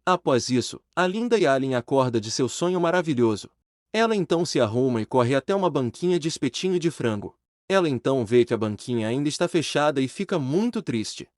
Após isso, a Linda Yalin acorda de seu sonho maravilhoso. Ela então se arruma e corre até uma banquinha de espetinho de frango. Ela então vê que a banquinha ainda está fechada e fica muito triste.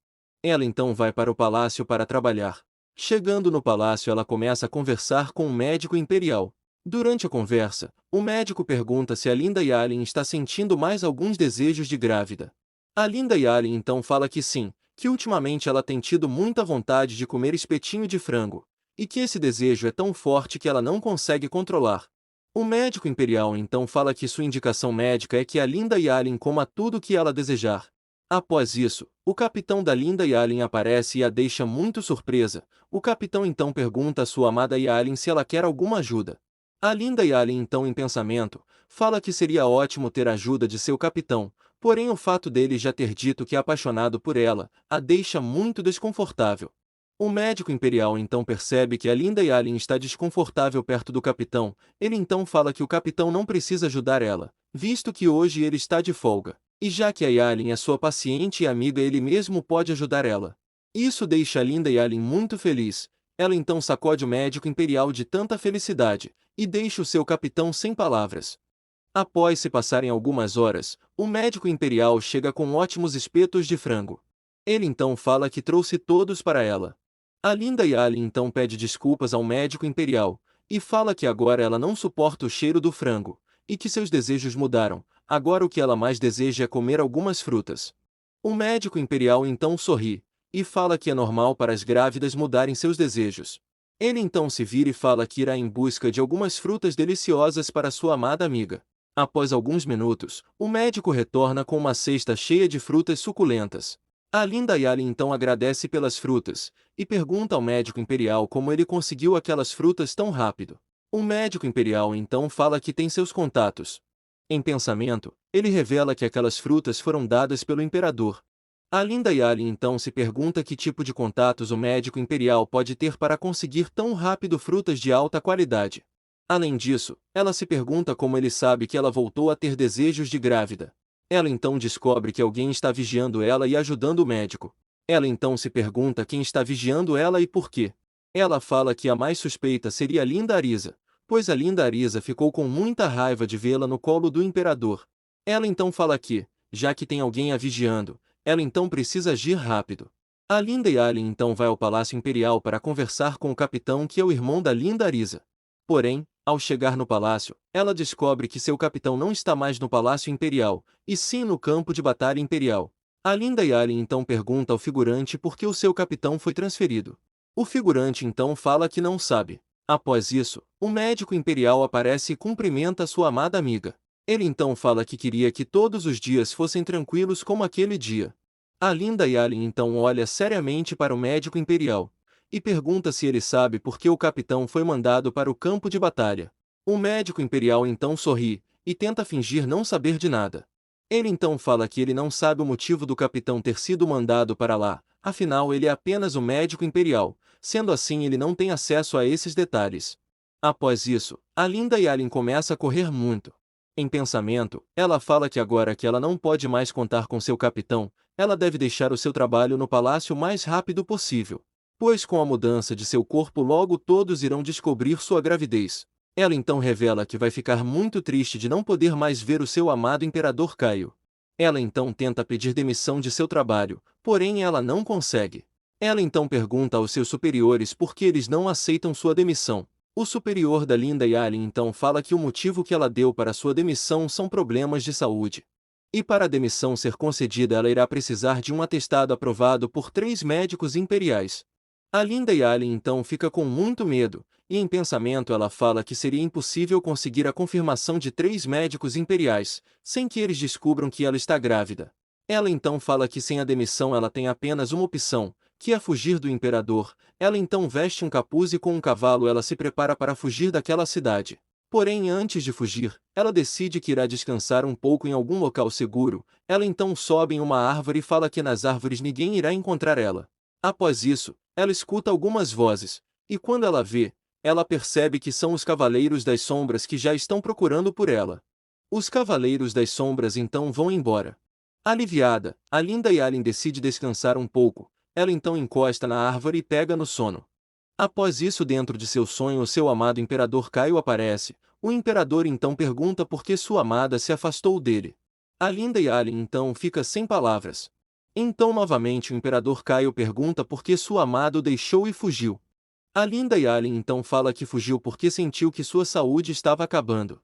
Ela então vai para o palácio para trabalhar. Chegando no palácio, ela começa a conversar com o médico imperial. Durante a conversa, o médico pergunta se a Linda Yalin está sentindo mais alguns desejos de grávida. A Linda Yalin então fala que sim, que ultimamente ela tem tido muita vontade de comer espetinho de frango, e que esse desejo é tão forte que ela não consegue controlar. O médico imperial então fala que sua indicação médica é que a Linda Yalin coma tudo o que ela desejar. Após isso, o capitão da Linda Yalin aparece e a deixa muito surpresa. O capitão então pergunta à sua amada Yalin se ela quer alguma ajuda. A Linda Yalin então em pensamento, fala que seria ótimo ter a ajuda de seu capitão, porém o fato dele já ter dito que é apaixonado por ela, a deixa muito desconfortável. O médico imperial então percebe que a Linda Yalin está desconfortável perto do capitão. Ele então fala que o capitão não precisa ajudar ela, visto que hoje ele está de folga. E já que a Yalin é sua paciente e amiga, ele mesmo pode ajudar ela. Isso deixa a Linda Yalin muito feliz. Ela então sacode o médico imperial de tanta felicidade, e deixa o seu capitão sem palavras. Após se passarem algumas horas, o médico imperial chega com ótimos espetos de frango. Ele então fala que trouxe todos para ela. A Linda Yalin então pede desculpas ao médico imperial, e fala que agora ela não suporta o cheiro do frango, e que seus desejos mudaram. Agora o que ela mais deseja é comer algumas frutas. O médico imperial então sorri, e fala que é normal para as grávidas mudarem seus desejos. Ele então se vira e fala que irá em busca de algumas frutas deliciosas para sua amada amiga. Após alguns minutos, o médico retorna com uma cesta cheia de frutas suculentas. A Linda Yalin então agradece pelas frutas, e pergunta ao médico imperial como ele conseguiu aquelas frutas tão rápido. O médico imperial então fala que tem seus contatos. Em pensamento, ele revela que aquelas frutas foram dadas pelo imperador. A Linda Yalin então se pergunta que tipo de contatos o médico imperial pode ter para conseguir tão rápido frutas de alta qualidade. Além disso, ela se pergunta como ele sabe que ela voltou a ter desejos de grávida. Ela então descobre que alguém está vigiando ela e ajudando o médico. Ela então se pergunta quem está vigiando ela e por quê. Ela fala que a mais suspeita seria a Linda Arisa, pois a Linda Arisa ficou com muita raiva de vê-la no colo do imperador. Ela então fala que, já que tem alguém a vigiando, ela então precisa agir rápido. A Linda Yalin então vai ao Palácio Imperial para conversar com o capitão, que é o irmão da Linda Arisa. Porém, ao chegar no palácio, ela descobre que seu capitão não está mais no Palácio Imperial, e sim no campo de batalha imperial. A Linda Yalin então pergunta ao figurante por que o seu capitão foi transferido. O figurante então fala que não sabe. Após isso, o médico imperial aparece e cumprimenta sua amada amiga. Ele então fala que queria que todos os dias fossem tranquilos como aquele dia. A Linda Yalin então olha seriamente para o médico imperial e pergunta se ele sabe por que o capitão foi mandado para o campo de batalha. O médico imperial então sorri, e tenta fingir não saber de nada. Ele então fala que ele não sabe o motivo do capitão ter sido mandado para lá, afinal ele é apenas o médico imperial, sendo assim ele não tem acesso a esses detalhes. Após isso, a Linda Yalin começa a correr muito. Em pensamento, ela fala que agora que ela não pode mais contar com seu capitão, ela deve deixar o seu trabalho no palácio o mais rápido possível, pois com a mudança de seu corpo logo todos irão descobrir sua gravidez. Ela então revela que vai ficar muito triste de não poder mais ver o seu amado imperador Caio. Ela então tenta pedir demissão de seu trabalho, porém ela não consegue. Ela então pergunta aos seus superiores por que eles não aceitam sua demissão. O superior da Linda Yalin então fala que o motivo que ela deu para sua demissão são problemas de saúde. E para a demissão ser concedida ela irá precisar de um atestado aprovado por 3 médicos imperiais. A Linda Yalin então fica com muito medo, e em pensamento ela fala que seria impossível conseguir a confirmação de 3 médicos imperiais, sem que eles descubram que ela está grávida. Ela então fala que sem a demissão ela tem apenas uma opção, que é fugir do imperador. Ela então veste um capuz e com um cavalo ela se prepara para fugir daquela cidade. Porém, antes de fugir, ela decide que irá descansar um pouco em algum local seguro. Ela então sobe em uma árvore e fala que nas árvores ninguém irá encontrar ela. Após isso, ela escuta algumas vozes, e quando ela vê, ela percebe que são os Cavaleiros das Sombras que já estão procurando por ela. Os Cavaleiros das Sombras então vão embora. Aliviada, a Linda Yalin decide descansar um pouco. Ela então encosta na árvore e pega no sono. Após isso, dentro de seu sonho, o seu amado imperador Caio aparece. O imperador então pergunta por que sua amada se afastou dele. A linda Yalin então fica sem palavras. Então novamente o imperador Caio pergunta por que sua amada o deixou e fugiu. A linda Yalin então fala que fugiu porque sentiu que sua saúde estava acabando.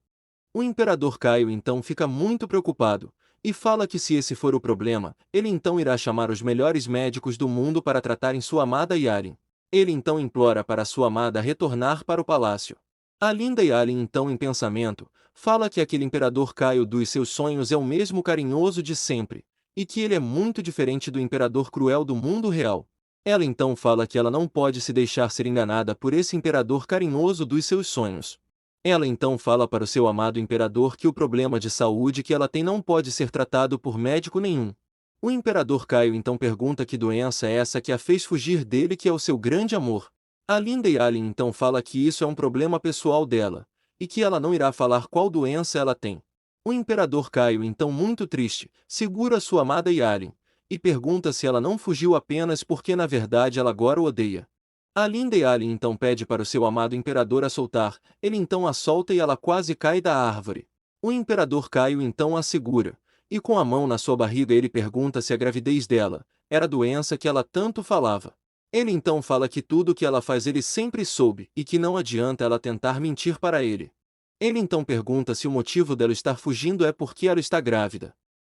O imperador Caio então fica muito preocupado, e fala que se esse for o problema, ele então irá chamar os melhores médicos do mundo para tratarem sua amada Yalin. Ele então implora para sua amada retornar para o palácio. A linda Yalin então em pensamento, fala que aquele imperador Caio dos seus sonhos é o mesmo carinhoso de sempre, e que ele é muito diferente do imperador cruel do mundo real. Ela então fala que ela não pode se deixar ser enganada por esse imperador carinhoso dos seus sonhos. Ela então fala para o seu amado imperador que o problema de saúde que ela tem não pode ser tratado por médico nenhum. O imperador Caio então pergunta que doença é essa que a fez fugir dele, que é o seu grande amor. A linda Yalin então fala que isso é um problema pessoal dela, e que ela não irá falar qual doença ela tem. O imperador Caio então, muito triste, segura sua amada Yalin, e pergunta se ela não fugiu apenas porque na verdade ela agora o odeia. A linda Yalin então pede para o seu amado imperador a soltar, ele então a solta e ela quase cai da árvore. O imperador Caio então a segura, e com a mão na sua barriga ele pergunta se a gravidez dela era a doença que ela tanto falava. Ele então fala que tudo o que ela faz ele sempre soube, e que não adianta ela tentar mentir para ele. Ele então pergunta se o motivo dela estar fugindo é porque ela está grávida.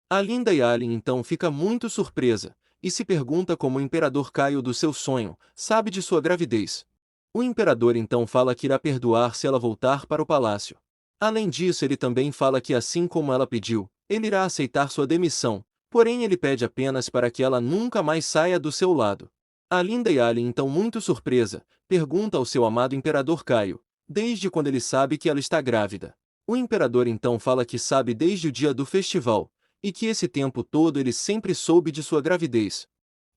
A linda Yalin então fica muito surpresa, e se pergunta como o imperador Caio do seu sonho sabe de sua gravidez. O imperador então fala que irá perdoar se ela voltar para o palácio. Além disso, ele também fala que assim como ela pediu, ele irá aceitar sua demissão, porém ele pede apenas para que ela nunca mais saia do seu lado. A linda Yalin então, muito surpresa, pergunta ao seu amado imperador Caio, desde quando ele sabe que ela está grávida. O imperador então fala que sabe desde o dia do festival, e que esse tempo todo ele sempre soube de sua gravidez.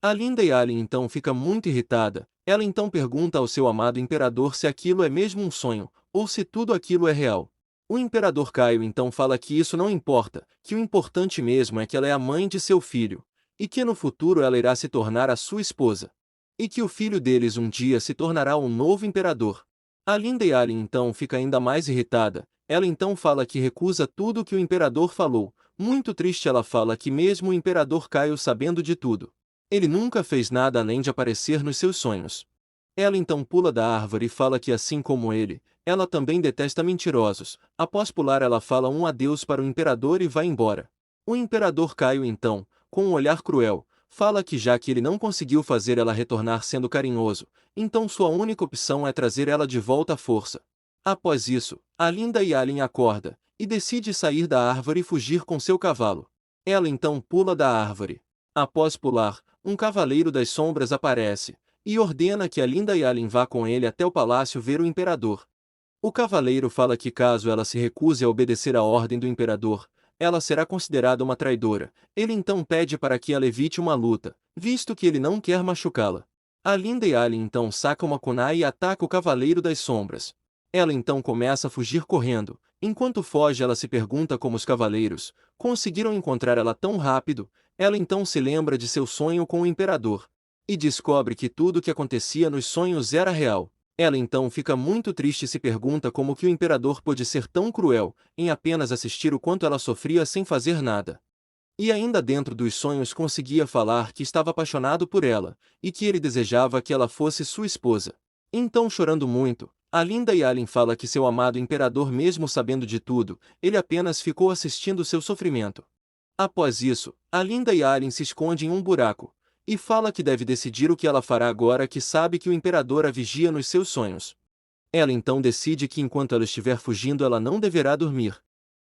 A linda Yalin então fica muito irritada, ela então pergunta ao seu amado imperador se aquilo é mesmo um sonho, ou se tudo aquilo é real. O imperador Caio então fala que isso não importa, que o importante mesmo é que ela é a mãe de seu filho, e que no futuro ela irá se tornar a sua esposa. E que o filho deles um dia se tornará um novo imperador. A linda Yalin então fica ainda mais irritada, ela então fala que recusa tudo o que o imperador falou. Muito triste, ela fala que mesmo o imperador Caio sabendo de tudo, ele nunca fez nada além de aparecer nos seus sonhos. Ela então pula da árvore e fala que assim como ele, ela também detesta mentirosos. Após pular, ela fala um adeus para o imperador e vai embora. O imperador Caio então, com um olhar cruel, fala que já que ele não conseguiu fazer ela retornar sendo carinhoso, então sua única opção é trazer ela de volta à força. Após isso, a linda Yalin acorda e decide sair da árvore e fugir com seu cavalo. Ela então pula da árvore. Após pular, um cavaleiro das sombras aparece e ordena que a linda Yalin vá com ele até o palácio ver o imperador. O cavaleiro fala que caso ela se recuse a obedecer à ordem do imperador, ela será considerada uma traidora. Ele então pede para que ela evite uma luta, visto que ele não quer machucá-la. A linda Yalin então saca uma kunai e ataca o cavaleiro das sombras. Ela então começa a fugir correndo. Enquanto foge, ela se pergunta como os cavaleiros conseguiram encontrar ela tão rápido. Ela então se lembra de seu sonho com o imperador e descobre que tudo o que acontecia nos sonhos era real. Ela então fica muito triste e se pergunta como que o imperador pôde ser tão cruel em apenas assistir o quanto ela sofria sem fazer nada. E ainda dentro dos sonhos conseguia falar que estava apaixonado por ela e que ele desejava que ela fosse sua esposa. Então, chorando muito, a linda Yalin fala que seu amado imperador, mesmo sabendo de tudo, ele apenas ficou assistindo seu sofrimento. Após isso, a linda Yalin se esconde em um buraco e fala que deve decidir o que ela fará agora que sabe que o imperador a vigia nos seus sonhos. Ela então decide que enquanto ela estiver fugindo ela não deverá dormir.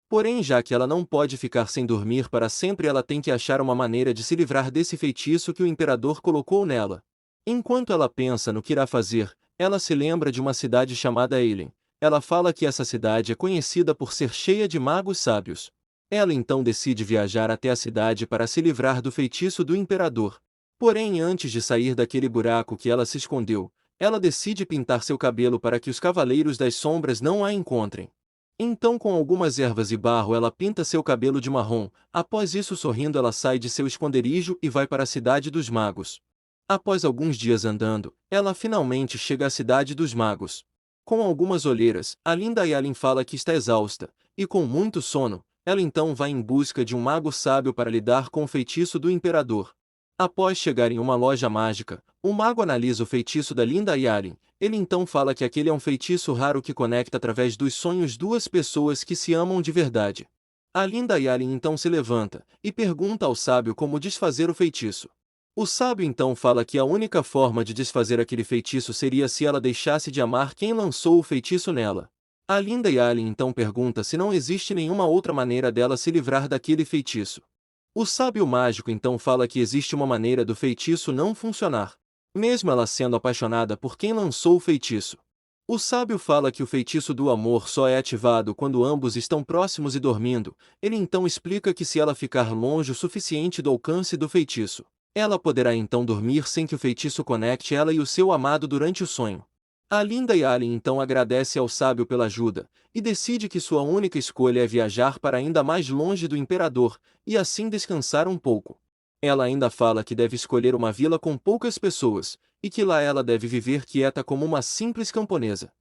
Porém, já que ela não pode ficar sem dormir para sempre, ela tem que achar uma maneira de se livrar desse feitiço que o imperador colocou nela. Enquanto ela pensa no que irá fazer, ela se lembra de uma cidade chamada Eilen. Ela fala que essa cidade é conhecida por ser cheia de magos sábios. Ela então decide viajar até a cidade para se livrar do feitiço do imperador. Porém, antes de sair daquele buraco que ela se escondeu, ela decide pintar seu cabelo para que os cavaleiros das sombras não a encontrem. Então, com algumas ervas e barro, ela pinta seu cabelo de marrom. Após isso, sorrindo, ela sai de seu esconderijo e vai para a cidade dos magos. Após alguns dias andando, ela finalmente chega à cidade dos magos. Com algumas olheiras, a linda Yalin fala que está exausta, e com muito sono, ela então vai em busca de um mago sábio para lidar com o feitiço do imperador. Após chegar em uma loja mágica, o mago analisa o feitiço da linda Yalin. Ele então fala que aquele é um feitiço raro que conecta através dos sonhos duas pessoas que se amam de verdade. A linda Yalin então se levanta e pergunta ao sábio como desfazer o feitiço. O sábio então fala que a única forma de desfazer aquele feitiço seria se ela deixasse de amar quem lançou o feitiço nela. A linda Yalin então pergunta se não existe nenhuma outra maneira dela se livrar daquele feitiço. O sábio mágico então fala que existe uma maneira do feitiço não funcionar, mesmo ela sendo apaixonada por quem lançou o feitiço. O sábio fala que o feitiço do amor só é ativado quando ambos estão próximos e dormindo. Ele então explica que se ela ficar longe o suficiente do alcance do feitiço, ela poderá então dormir sem que o feitiço conecte ela e o seu amado durante o sonho. A linda Yalin então agradece ao sábio pela ajuda, e decide que sua única escolha é viajar para ainda mais longe do imperador, e assim descansar um pouco. Ela ainda fala que deve escolher uma vila com poucas pessoas, e que lá ela deve viver quieta como uma simples camponesa.